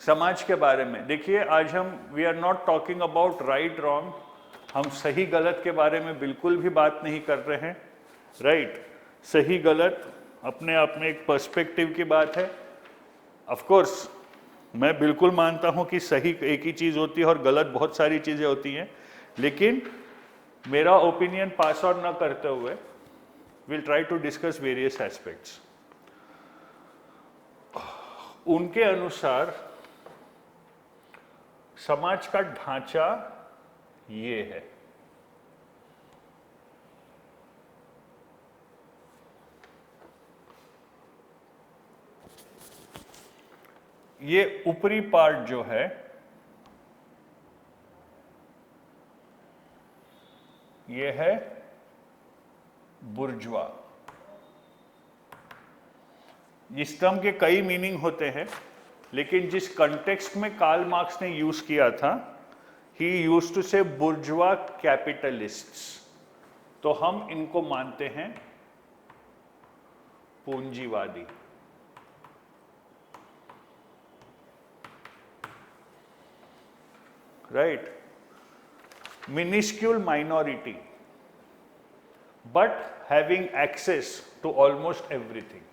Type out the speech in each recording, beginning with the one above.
समाज के बारे में देखिए, आज हम we are not talking about right wrong, हम सही गलत के बारे में बिल्कुल भी बात नहीं कर रहे हैं। राइट, सही गलत अपने आप में एक पर्सपेक्टिव की बात है। ऑफ कोर्स मैं बिल्कुल मानता हूं कि सही एक ही चीज होती है और गलत बहुत सारी चीजें होती हैं, लेकिन मेरा ओपिनियन पास ऑन न करते हुए will try to discuss various aspects. उनके अनुसार समाज का ढांचा ये है। ये ऊपरी पार्ट जो है ये है बुर्जुआ। इस टर्म के कई मीनिंग होते हैं, लेकिन जिस कंटेक्स्ट में कार्ल मार्क्स ने यूज किया था, ही यूज्ड टू से बुर्जुआ कैपिटलिस्ट्स, तो हम इनको मानते हैं पूंजीवादी। Right, minuscule minority but having access to almost everything,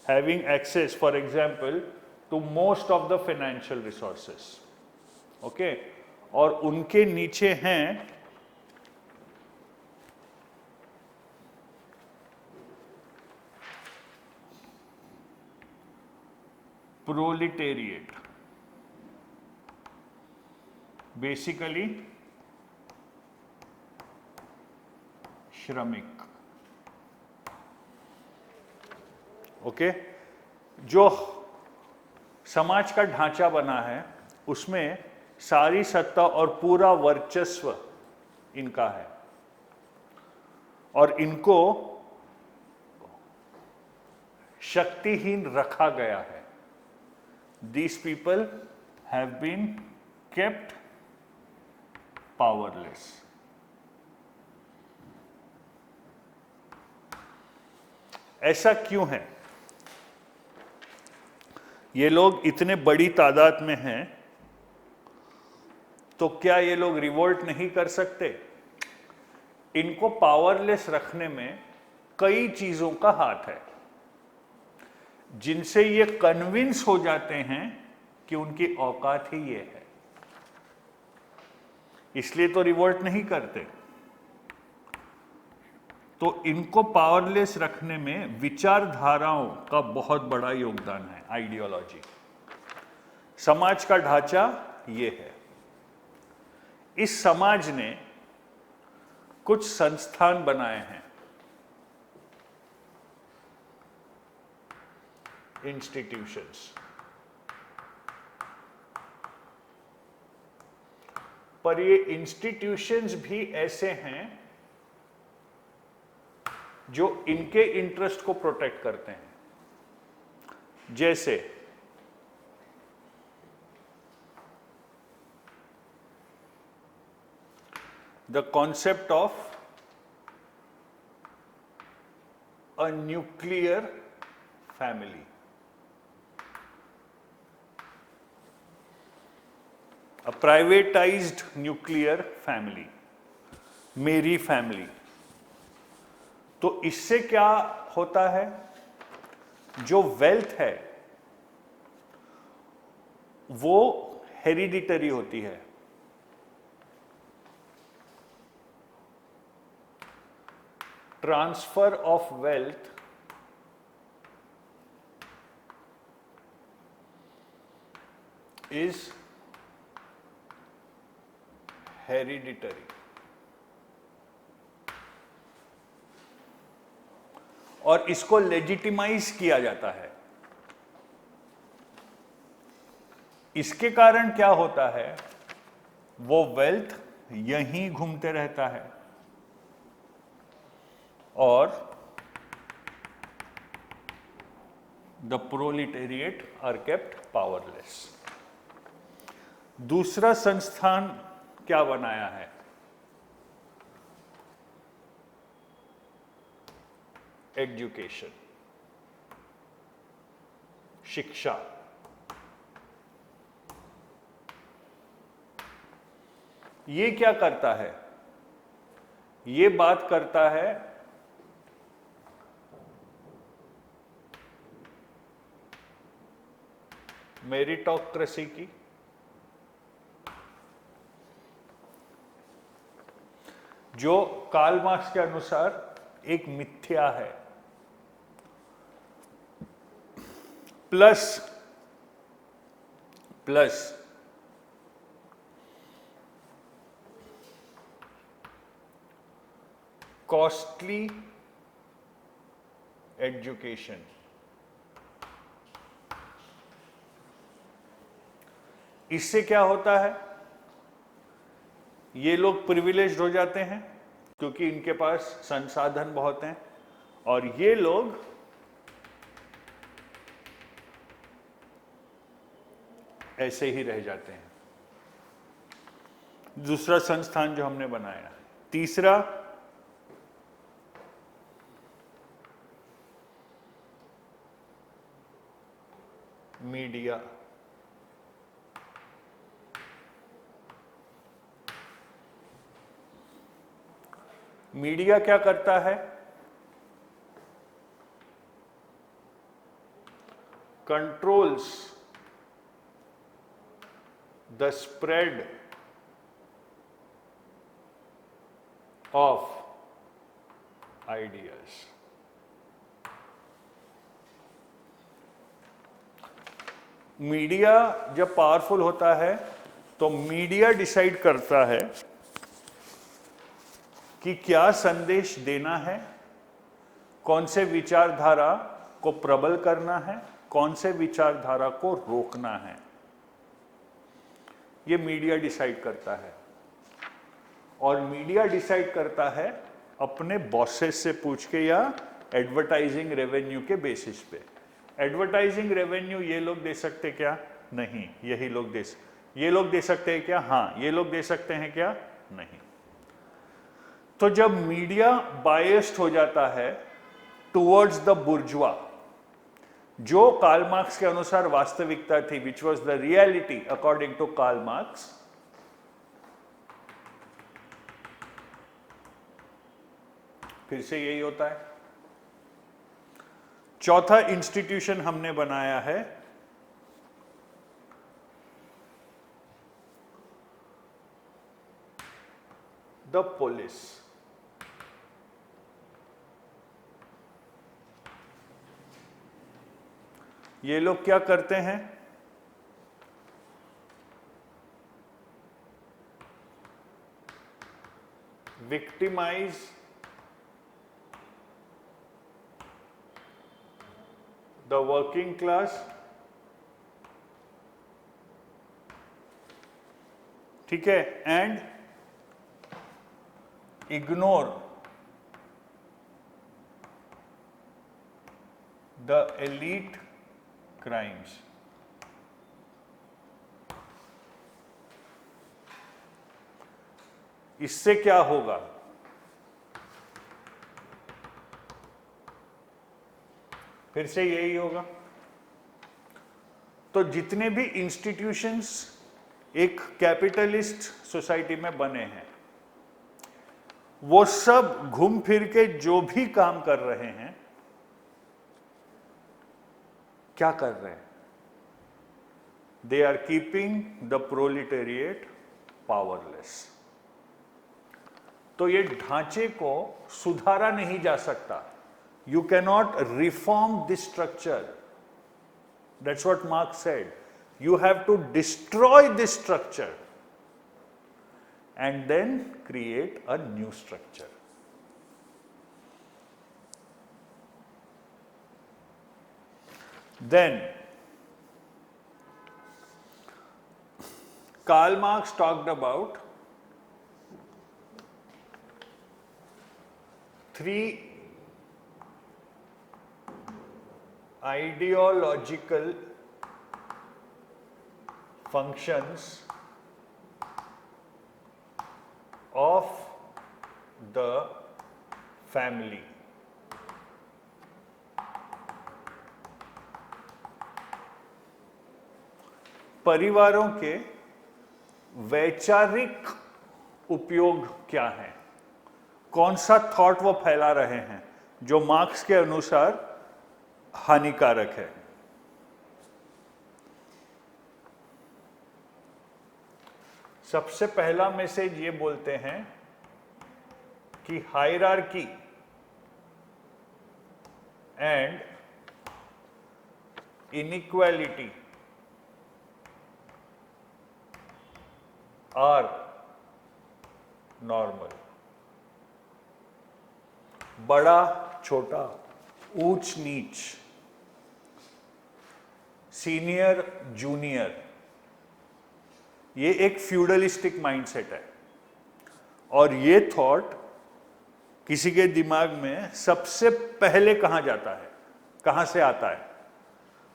having access for example to most of the financial resources, okay? और उनके नीचे हैं प्रोलिटेरिएट, बेसिकली श्रमिक। ओके, जो समाज का ढांचा बना है उसमें सारी सत्ता और पूरा वर्चस्व इनका है, और इनको शक्तिहीन रखा गया है। These people have been kept powerless. ऐसा क्यों है? ये लोग इतने बड़ी तादाद में हैं, तो क्या ये लोग रिवोल्ट नहीं कर सकते? इनको पावरलेस रखने में कई चीजों का हाथ है, जिनसे ये कन्विंस हो जाते हैं कि उनकी औकात ही ये है, इसलिए तो रिवोल्ट नहीं करते। तो इनको पावरलेस रखने में विचारधाराओं का बहुत बड़ा योगदान है, आइडियोलॉजी। समाज का ढांचा ये है। इस समाज ने कुछ संस्थान बनाए हैं, इंस्टीट्यूशंस, पर ये इंस्टीट्यूशंस भी ऐसे हैं जो इनके इंटरेस्ट को प्रोटेक्ट करते हैं। जैसे the concept of a nuclear family, a privatised nuclear family, मेरी फैमिली। तो इससे क्या होता है? जो वेल्थ है वो हेरिडिटरी होती है। Transfer of wealth is hereditary, और इसको लेजिटिमाइज किया जाता है। इसके कारण क्या होता है? वो वेल्थ यहीं घूमते रहता है और the proletariat are kept powerless. दूसरा संस्थान क्या बनाया है? एजुकेशन, शिक्षा। ये क्या करता है? ये बात करता है मेरिटोक्रेसी की, जो कार्ल मार्क्स के अनुसार एक मिथ्या है, प्लस कॉस्टली एजुकेशन। इससे क्या होता है? ये लोग प्रिविलेज्ड हो जाते हैं क्योंकि इनके पास संसाधन बहुत हैं, और ये लोग ऐसे ही रह जाते हैं। दूसरा संस्थान जो हमने बनाया। तीसरा, मीडिया। मीडिया क्या करता है? Controls the spread of ideas. Media जब पावरफुल होता है तो मीडिया डिसाइड करता है कि क्या संदेश देना है, कौन से विचारधारा को प्रबल करना है, कौन से विचारधारा को रोकना है। ये मीडिया डिसाइड करता है, और मीडिया डिसाइड करता है अपने बॉसेस से पूछ के या एडवर्टाइजिंग रेवेन्यू के बेसिस पे। एडवर्टाइजिंग रेवेन्यू ये लोग दे सकते क्या? नहीं। यही लोग ये लोग दे सकते हैं क्या? हाँ। ये लोग दे सकते हैं क्या? नहीं। तो जब मीडिया बायस्ड हो जाता है टुवर्ड्स द बुर्जुआ, जो कार्ल मार्क्स के अनुसार वास्तविकता थी, which was the reality according to Karl Marx, फिर से यही होता है। चौथा इंस्टीट्यूशन हमने बनाया है द पुलिस। ये लोग क्या करते हैं? विक्टिमाइज द वर्किंग क्लास, ठीक है, and ignore the elite crimes. इससे क्या होगा? फिर से यही होगा। तो जितने भी इंस्टीट्यूशंस एक कैपिटलिस्ट सोसाइटी में बने हैं, वो सब घूम फिर के जो भी काम कर रहे हैं, क्या कर रहे हैं? They are keeping the proletariat powerless. तो ये ढांचे को सुधारा नहीं जा सकता। You cannot reform this structure. That's what Marx said. You have to destroy this structure and then create a new structure. Then Karl Marx talked about three ideological functions of the family. परिवारों के वैचारिक उपयोग क्या है, कौन सा thought वो फैला रहे हैं जो मार्क्स के अनुसार हानिकारक है। सबसे पहला मैसेज ये बोलते हैं कि hierarchy and inequality are normal. बड़ा छोटा, ऊंच नीच, सीनियर जूनियर, ये एक फ्यूडलिस्टिक माइंडसेट है। और ये थॉट किसी के दिमाग में सबसे पहले कहां जाता है, कहां से आता है?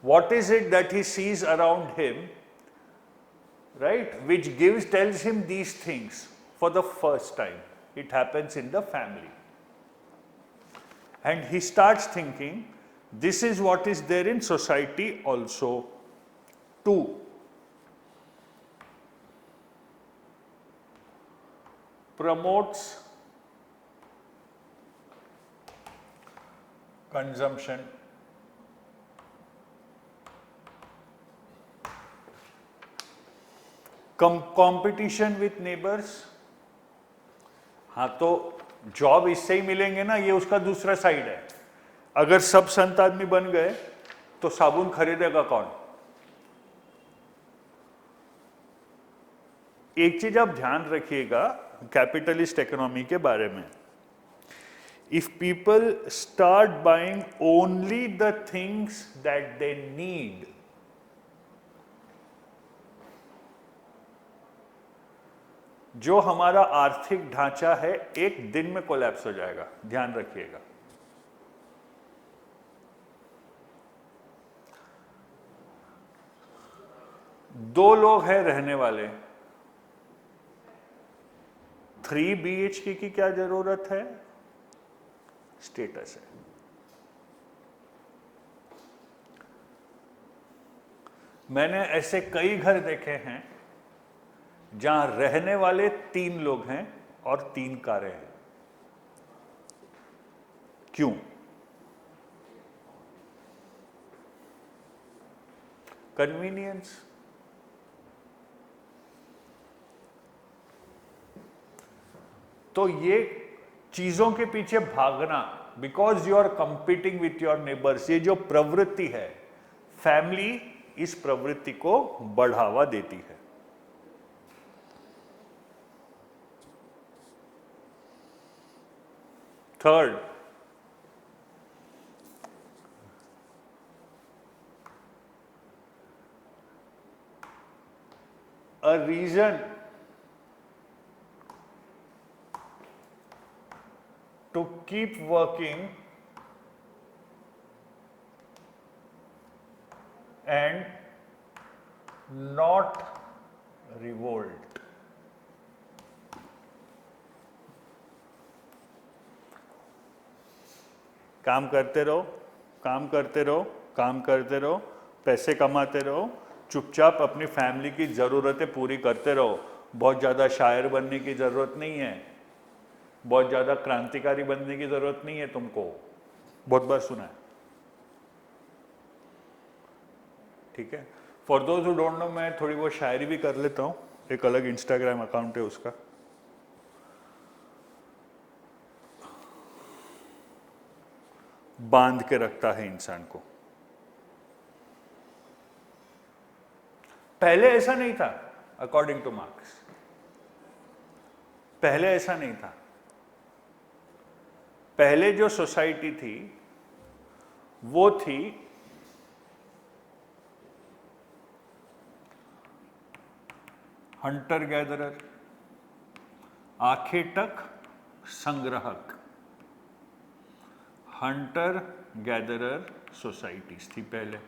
What is it that he sees around him, right, which tells him these things for the first time? It happens in the family. And he starts thinking, this is what is there in society also too. Promotes consumption, competition with neighbours. हाँ, तो job इससे ही मिलेंगे ना, ये उसका दूसरा side है। अगर सब संत आदमी बन गए तो साबुन खरीदेगा कौन? एक चीज आप ध्यान रखिएगा कैपिटलिस्ट इकोनॉमी के बारे में, if people start buying only the things that they need, जो हमारा आर्थिक ढांचा है एक दिन में कोलैप्स हो जाएगा, ध्यान रखिएगा। दो लोग हैं रहने वाले, 3 BHK की क्या जरूरत है? स्टेटस है। मैंने ऐसे कई घर देखे हैं जहां रहने वाले 3 लोग हैं और 3 कारें हैं। क्यों? कन्वीनियंस। तो ये चीजों के पीछे भागना, because you are competing with your neighbours, ये जो प्रवृत्ति है, फैमिली इस प्रवृत्ति को बढ़ावा देती है। Third, a reason to keep working and not revolt. काम करते रहो, काम करते रहो, काम करते रहो, पैसे कमाते रहो, चुपचाप अपनी फैमिली की ज़रूरतें पूरी करते रहो। बहुत ज़्यादा शायर बनने की ज़रूरत नहीं है, बहुत ज़्यादा क्रांतिकारी बनने की ज़रूरत नहीं है तुमको। बहुत बार सुना है, ठीक है। For those who don't know, मैं थोड़ी बहुत शायरी भी कर लेता हूँ, एक अलग इंस्टाग्राम अकाउंट है उसका। बांध के रखता है इंसान को। पहले ऐसा नहीं था, अकॉर्डिंग टू मार्क्स। पहले ऐसा नहीं था। पहले जो सोसाइटी थी वो थी हंटर गैदरर, आखेटक संग्रहक, हंटर गैदरर सोसाइटीज थी पहले।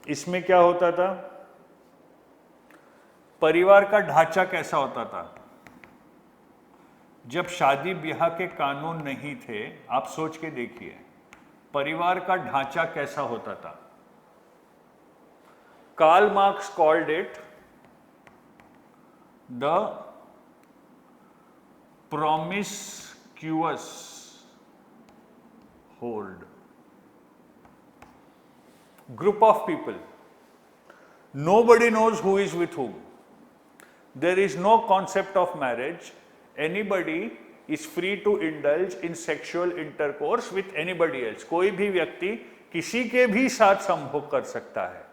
इसमें क्या होता था? परिवार का ढांचा कैसा होता था? जब शादी ब्याह के कानून नहीं थे, आप सोच के देखिए परिवार का ढांचा कैसा होता था। Karl Marx called it the promiscuous horde, group of people, nobody knows who is with whom, there is no concept of marriage, anybody is free to indulge in sexual intercourse with anybody else, कोई भी व्यक्ति किसी के भी साथ संभोग कर सकता है,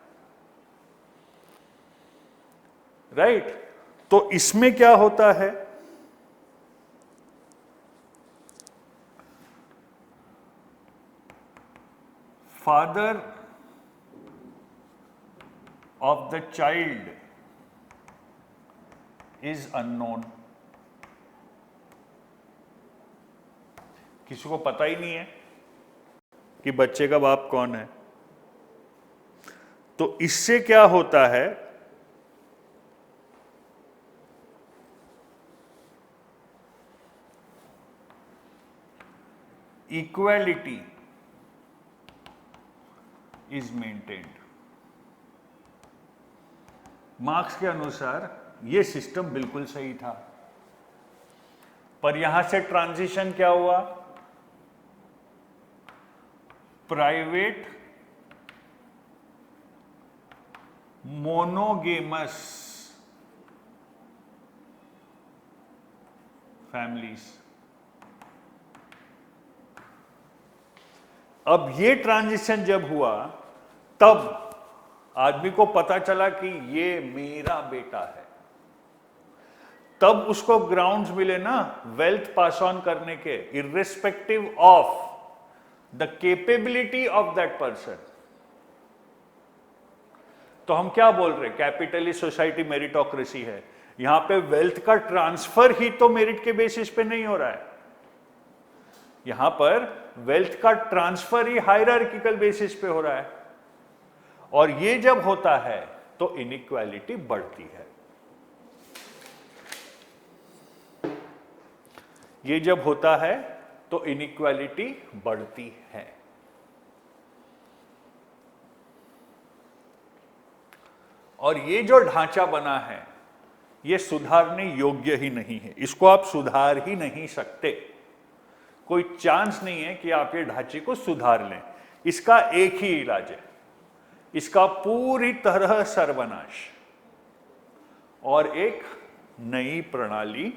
राइट? तो इसमें क्या होता है, father of the child is unknown, किसी को पता ही नहीं है कि बच्चे का बाप कौन है। तो इससे क्या होता है, इक्वालिटी इज मेंटेन्ड। मार्क्स के अनुसार यह सिस्टम बिल्कुल सही था, पर यहां से ट्रांजिशन क्या हुआ, प्राइवेट मोनोगेमस फैमिलीज। अब ये ट्रांजिशन जब हुआ तब आदमी को पता चला कि ये मेरा बेटा है, तब उसको ग्राउंड्स मिले ना वेल्थ पास ऑन करने के, irrespective of the capability of that person. तो हम क्या बोल रहे, कैपिटलिस्ट सोसाइटी मेरिटोक्रेसी है, यहां पे वेल्थ का ट्रांसफर ही तो मेरिट के बेसिस पे नहीं हो रहा है, यहां पर वेल्थ का ट्रांसफर ही हायरार्किकल बेसिस पे हो रहा है, और ये जब होता है तो इनइक्वालिटी बढ़ती है। ये जब होता है तो इनइक्वालिटी बढ़ती है। और ये जो ढांचा बना है ये सुधारने योग्य ही नहीं है, इसको आप सुधार ही नहीं सकते, कोई चांस नहीं है कि आप ये ढांचे को सुधार लें। इसका एक ही इलाज है, इसका पूरी तरह सर्वनाश और एक नई प्रणाली